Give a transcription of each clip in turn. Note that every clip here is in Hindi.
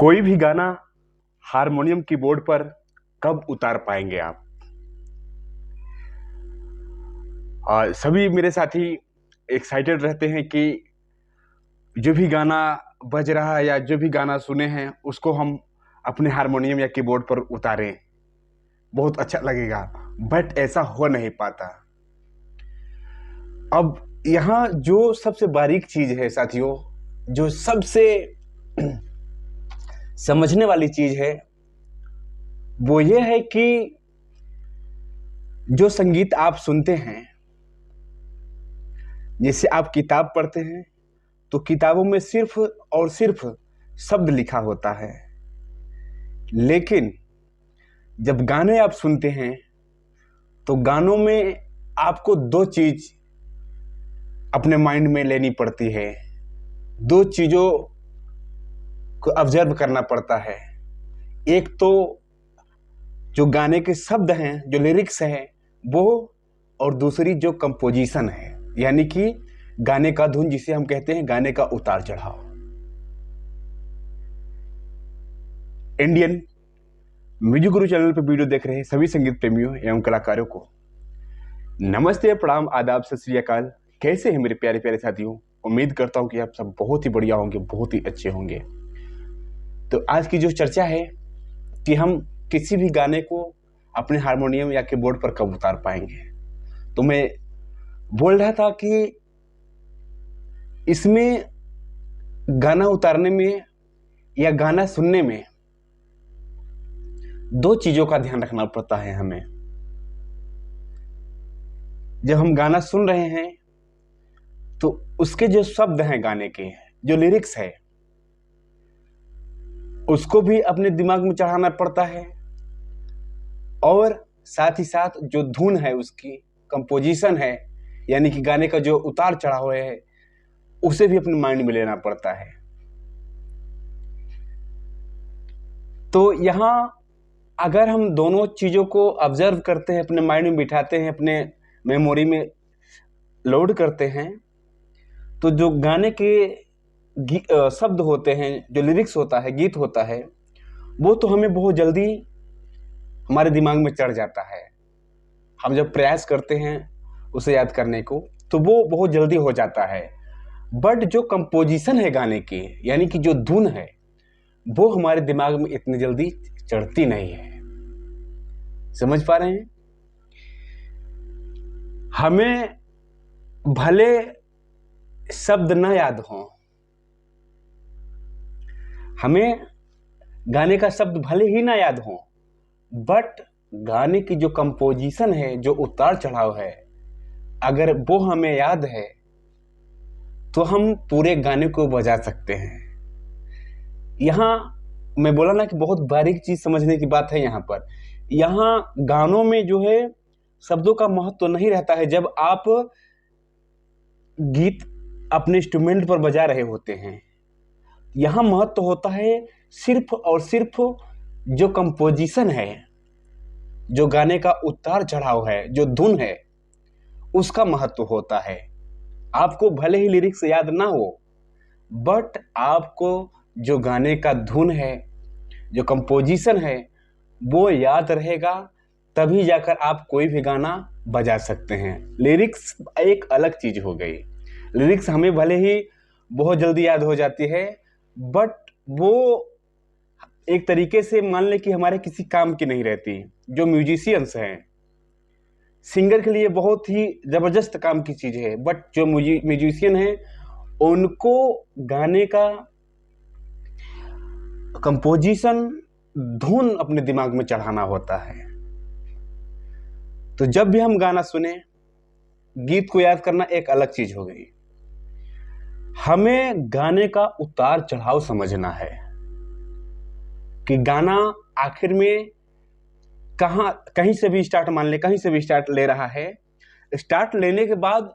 कोई भी गाना हारमोनियम कीबोर्ड पर कब उतार पाएंगे आप? सभी मेरे साथी एक्साइटेड रहते हैं कि जो भी गाना बज रहा है या जो भी गाना सुने हैं उसको हम अपने हारमोनियम या कीबोर्ड पर उतारें, बहुत अच्छा लगेगा। बट ऐसा हो नहीं पाता। अब यहाँ जो सबसे बारीक चीज है साथियों, जो सबसे समझने वाली चीज है, वो ये है कि जो संगीत आप सुनते हैं, जैसे आप किताब पढ़ते हैं तो किताबों में सिर्फ और सिर्फ शब्द लिखा होता है, लेकिन जब गाने आप सुनते हैं तो गानों में आपको दो चीज अपने माइंड में लेनी पड़ती है, दो चीजों को ऑब्जर्व करना पड़ता है। एक तो जो गाने के शब्द हैं, जो लिरिक्स हैं वो, और दूसरी जो कंपोजिशन है, यानी कि गाने का धुन, जिसे हम कहते हैं गाने का उतार चढ़ाव। इंडियन म्यूजिक गुरु चैनल पर वीडियो देख रहे सभी संगीत प्रेमियों एवं कलाकारों को नमस्ते, प्रणाम, आदाब, सत श्री अकाल। कैसे हैं मेरे प्यारे प्यारे साथियों? उम्मीद करता हूं कि आप सब बहुत ही बढ़िया होंगे, बहुत ही अच्छे होंगे। तो आज की जो चर्चा है कि हम किसी भी गाने को अपने हारमोनियम या कीबोर्ड पर कब उतार पाएंगे, तो मैं बोल रहा था कि इसमें गाना उतारने में या गाना सुनने में दो चीजों का ध्यान रखना पड़ता है हमें। जब हम गाना सुन रहे हैं तो उसके जो शब्द हैं, गाने के जो लिरिक्स है, उसको भी अपने दिमाग में चढ़ाना पड़ता है, और साथ ही साथ जो धुन है, उसकी कंपोजिशन है, यानी कि गाने का जो उतार चढ़ाव है, उसे भी अपने माइंड में लेना पड़ता है। तो यहाँ अगर हम दोनों चीजों को ऑब्जर्व करते हैं, अपने माइंड में बिठाते हैं, अपने मेमोरी में लोड करते हैं, तो जो गाने के शब्द होते हैं, जो लिरिक्स होता है, गीत होता है, वो तो हमें बहुत जल्दी हमारे दिमाग में चढ़ जाता है। हम जब प्रयास करते हैं उसे याद करने को तो वो बहुत जल्दी हो जाता है। बट जो कंपोजिशन है गाने की, यानी कि जो धुन है, वो हमारे दिमाग में इतनी जल्दी चढ़ती नहीं है। समझ पा रहे हैं? हमें भले शब्द ना याद हो, हमें गाने का शब्द भले ही ना याद हो, बट गाने की जो कंपोजिशन है, जो उतार चढ़ाव है, अगर वो हमें याद है तो हम पूरे गाने को बजा सकते हैं। यहाँ मैं बोला ना कि बहुत बारीक चीज समझने की बात है। यहाँ पर गानों में जो है शब्दों का महत्व तो नहीं रहता है। जब आप गीत अपने इंस्ट्रूमेंट पर बजा रहे होते हैं, यहाँ महत्व होता है सिर्फ और सिर्फ जो कंपोजिशन है, जो गाने का उतार चढ़ाव है, जो धुन है, उसका महत्व होता है। आपको भले ही लिरिक्स याद ना हो, बट आपको जो गाने का धुन है, जो कंपोजिशन है, वो याद रहेगा, तभी जाकर आप कोई भी गाना बजा सकते हैं। लिरिक्स एक अलग चीज हो गई। लिरिक्स हमें भले ही बहुत जल्दी याद हो जाती है, बट वो एक तरीके से मान लें कि हमारे किसी काम की नहीं रहती। जो म्यूजिशियंस हैं, सिंगर के लिए बहुत ही जबरदस्त काम की चीज है, बट जो म्यूजिशियन है, उनको गाने का कंपोजिशन, धुन अपने दिमाग में चढ़ाना होता है। तो जब भी हम गाना सुने, गीत को याद करना एक अलग चीज हो गई। हमें गाने का उतार चढ़ाव समझना है कि गाना आखिर में कहीं से भी स्टार्ट, मान ले कहीं से भी स्टार्ट ले रहा है। स्टार्ट लेने के बाद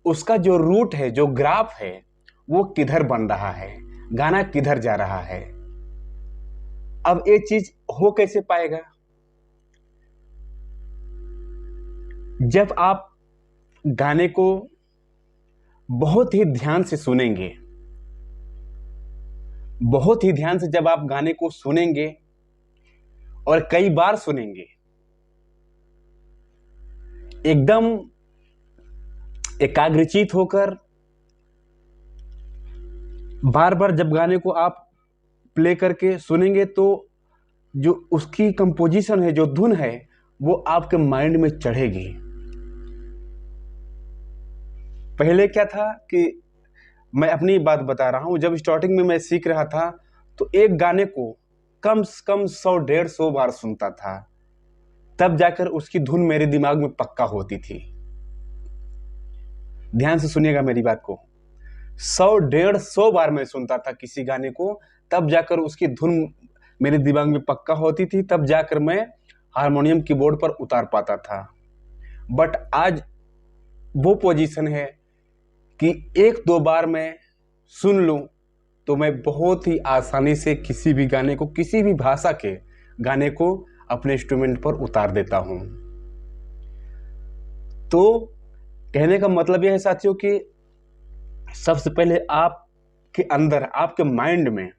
उसका जो रूट है, जो ग्राफ है, वो किधर बन रहा है, गाना किधर जा रहा है। अब ये चीज हो कैसे पाएगा? जब आप गाने को बहुत ही ध्यान से सुनेंगे, बहुत ही ध्यान से जब आप गाने को सुनेंगे और कई बार सुनेंगे, एकदम एकाग्रचित होकर बार बार जब गाने को आप प्ले करके सुनेंगे तो जो उसकी कंपोजिशन है, जो धुन है, वो आपके माइंड में चढ़ेगी। पहले क्या था कि मैं अपनी बात बता रहा हूँ, जब स्टार्टिंग में मैं सीख रहा था तो एक गाने को कम से कम 100-150 बार सुनता था, तब जाकर उसकी धुन मेरे दिमाग में पक्का होती थी। ध्यान से सुनिएगा मेरी बात को, 100-150 बार मैं सुनता था किसी गाने को, तब जाकर उसकी धुन मेरे दिमाग में पक्का होती थी, तब जाकर मैं हारमोनियम कीबोर्ड पर उतार पाता था। बट आज वो पोजीशन है कि 1-2 बार मैं सुन लूं तो मैं बहुत ही आसानी से किसी भी गाने को, किसी भी भाषा के गाने को अपने इंस्ट्रूमेंट पर उतार देता हूं। तो कहने का मतलब यह है साथियों कि सबसे पहले आपके अंदर, आपके माइंड में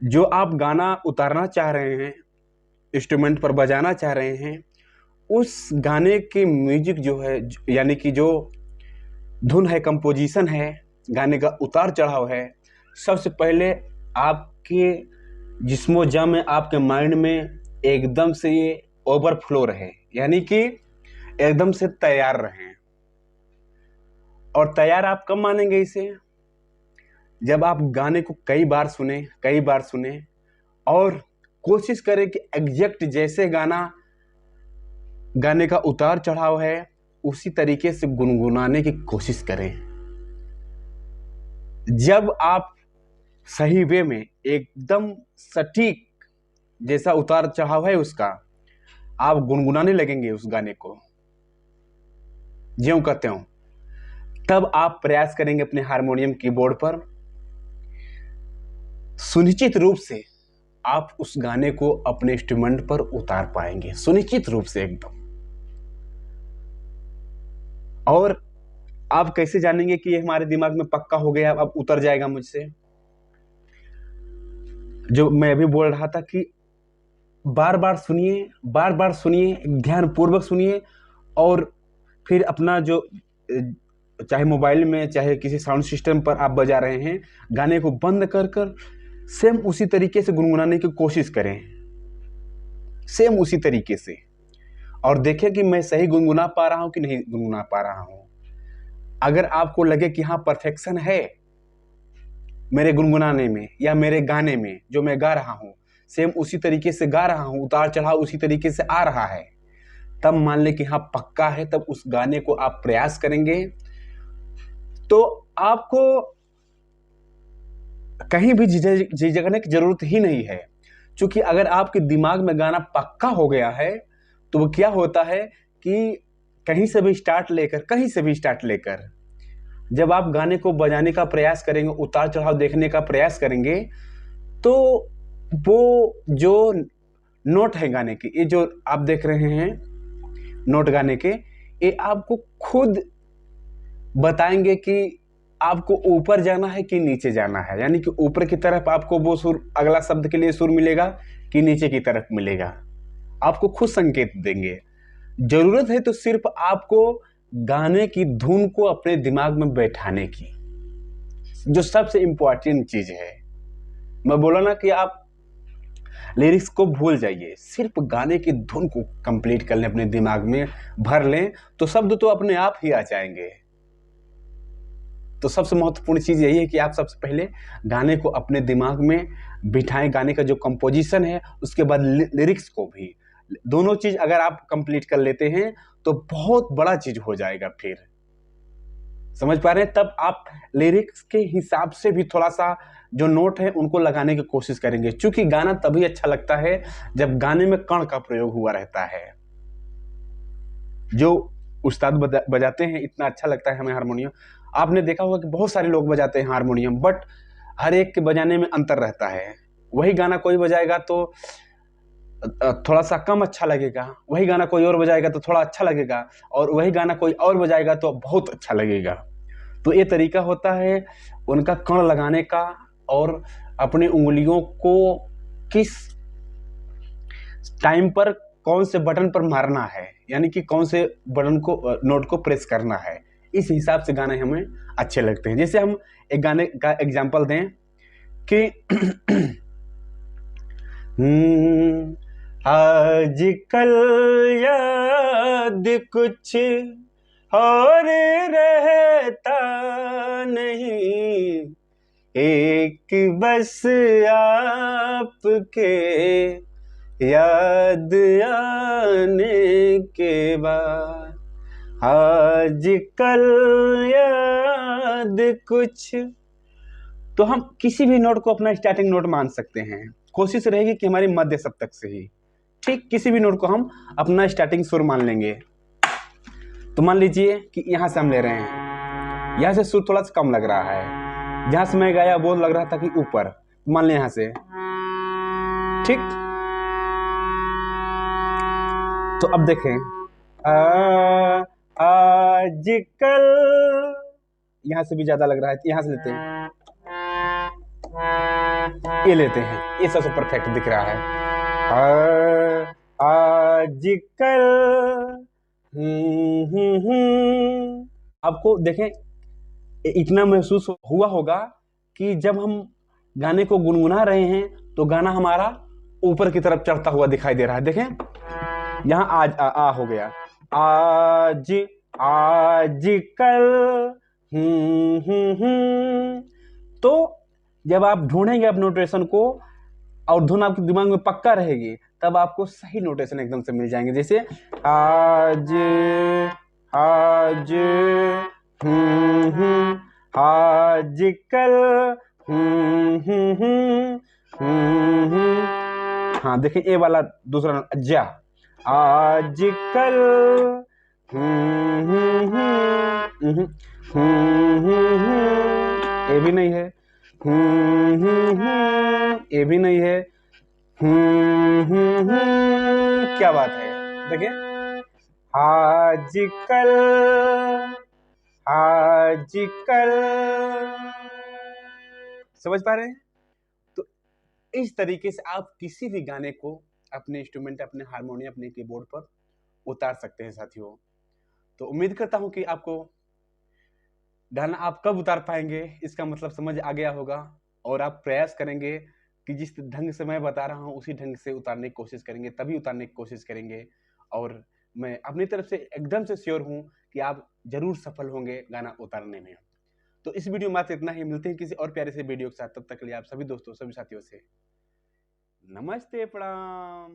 जो आप गाना उतारना चाह रहे हैं, इंस्ट्रूमेंट पर बजाना चाह रहे हैं, उस गाने की म्यूजिक जो है, यानी कि जो धुन है, कंपोजिशन है, गाने का उतार चढ़ाव है, सबसे पहले आपके जिस्मो-जहाँ में, आपके माइंड में एकदम से ये ओवरफ्लो रहे, यानी कि एकदम से तैयार रहें। और तैयार आप कब मानेंगे इसे? जब आप गाने को कई बार सुने और कोशिश करें कि एग्जैक्ट जैसे गाने का उतार चढ़ाव है उसी तरीके से गुनगुनाने की कोशिश करें। जब आप सही वे में एकदम सटीक जैसा उतार चढ़ाव है उसका आप गुनगुनाने लगेंगे उस गाने को, ज्यों कहते हो, तब आप प्रयास करेंगे अपने हारमोनियम कीबोर्ड पर, सुनिश्चित रूप से आप उस गाने को अपने इंस्ट्रूमेंट पर उतार पाएंगे, सुनिश्चित रूप से एकदम। और आप कैसे जानेंगे कि ये हमारे दिमाग में पक्का हो गया, अब उतर जाएगा मुझसे? जो मैं अभी बोल रहा था कि बार बार सुनिए, ध्यानपूर्वक सुनिए, और फिर अपना जो, चाहे मोबाइल में चाहे किसी साउंड सिस्टम पर आप बजा रहे हैं, गाने को बंद कर सेम उसी तरीके से गुनगुनाने की कोशिश करें, सेम उसी तरीके से, और देखें कि मैं सही गुनगुना पा रहा हूं कि नहीं गुनगुना पा रहा हूं। अगर आपको लगे कि हाँ परफेक्शन है मेरे गुनगुनाने में या मेरे गाने में, जो मैं गा रहा हूं सेम उसी तरीके से गा रहा हूं, उतार चढ़ाव उसी तरीके से आ रहा है, तब मान ले कि हाँ पक्का है, तब उस गाने को आप प्रयास करेंगे तो आपको कहीं भी झिझकने की जरूरत ही नहीं है। क्योंकि अगर आपके दिमाग में गाना पक्का हो गया है तो वो क्या होता है कि कहीं से भी स्टार्ट लेकर जब आप गाने को बजाने का प्रयास करेंगे, उतार चढ़ाव देखने का प्रयास करेंगे, तो वो जो नोट है गाने के, ये जो आप देख रहे हैं नोट गाने के, ये आपको खुद बताएंगे कि आपको ऊपर जाना है कि नीचे जाना है, यानी कि ऊपर की तरफ आपको वो सुर, अगला शब्द के लिए सुर मिलेगा कि नीचे की तरफ मिलेगा, आपको खुद संकेत देंगे। जरूरत है तो सिर्फ आपको गाने की धुन को अपने दिमाग में बैठाने की, जो सबसे इंपॉर्टेंट चीज है। मैं बोला ना कि आप लिरिक्स को भूल जाइए, सिर्फ गाने की धुन को कंप्लीट कर लें, अपने दिमाग में भर लें, तो शब्द तो अपने आप ही आ जाएंगे। तो सबसे महत्वपूर्ण चीज यही है कि आप सबसे पहले गाने को अपने दिमाग में बिठाएं, गाने का जो कंपोजिशन है, उसके बाद लिरिक्स को भी, दोनों चीज अगर आप कंप्लीट कर लेते हैं तो बहुत बड़ा चीज हो जाएगा। फिर समझ पा रहे हैं? तब आप लिरिक्स के हिसाब से भी थोड़ा सा जो नोट है उनको लगाने की कोशिश करेंगे, क्योंकि गाना तभी अच्छा लगता है जब गाने में कण का प्रयोग हुआ रहता है। जो उस्ताद बजाते हैं, इतना अच्छा लगता है हमें हारमोनियम। आपने देखा होगा कि बहुत सारे लोग बजाते हैं हारमोनियम, बट हर एक के बजाने में अंतर रहता है। वही गाना कोई बजाएगा तो थोड़ा सा कम अच्छा लगेगा, वही गाना कोई और बजाएगा तो थोड़ा अच्छा लगेगा, और वही गाना कोई और बजाएगा तो बहुत अच्छा लगेगा। तो ये तरीका होता है उनका कण लगाने का, और अपनी उंगलियों को किस टाइम पर कौन से बटन पर मारना है, यानी कि कौन से बटन को नोट को प्रेस करना है, इस हिसाब से गाने हमें अच्छे लगते हैं। जैसे हम एक गाने का एग्जांपल दें कि आजकल याद कुछ और रहता नहीं, एक बस आपके याद आने के बाद, आजकल याद कुछ। तो हम किसी भी नोट को अपना स्टार्टिंग नोट मान सकते हैं। कोशिश रहेगी कि हमारी मध्य सप्तक से ही, ठीक, किसी भी नोट को हम अपना स्टार्टिंग सुर मान लेंगे। तो मान लीजिए कि यहां से हम ले रहे हैं, यहां से सुर थोड़ा सा कम लग रहा है, जहां से मैं गाया वो लग रहा था कि ऊपर, मान लें यहां से, ठीक। तो अब देखें, आजकल यहां से भी ज्यादा लग रहा है, यहां से लेते हैं, ये लेते हैं, ये सबसे परफेक्ट दिख रहा है। आजकल आपको देखें इतना महसूस हुआ होगा कि जब हम गाने को गुनगुना रहे हैं तो गाना हमारा ऊपर की तरफ चढ़ता हुआ दिखाई दे रहा है। देखें यहां आज आ हो गया, आज आजकल तो जब आप ढूंढेंगे अब नोटेशन को और धुन आपके दिमाग में पक्का रहेगी, तब आपको सही नोटेशन एकदम से मिल जाएंगे। जैसे आज आज आजकल हाँ देखिए ये वाला दूसरा जा, आजकल ये भी नहीं है, ये भी नहीं है, क्या बात है। देखिए आजकल आजकल, समझ पा रहे हैं। तो इस तरीके से आप किसी भी गाने को अपने इंस्ट्रूमेंट, अपने हारमोनियम, अपने कीबोर्ड पर उतार सकते हैं साथियों। तो उम्मीद करता हूं कि आपको गाना आप कब उतार पाएंगे इसका मतलब समझ आ गया होगा, और आप प्रयास करेंगे कि जिस ढंग से मैं बता रहा हूं उसी ढंग से उतारने की कोशिश करेंगे, तभी उतारने की कोशिश करेंगे। और मैं अपनी तरफ से एकदम से श्योर हूं कि आप जरूर सफल होंगे गाना उतारने में। तो इस वीडियो में मात्र इतना ही, मिलते हैं किसी और प्यारे से वीडियो के साथ। तब तक के लिए आप सभी दोस्तों, सभी साथियों से नमस्ते, प्रणाम।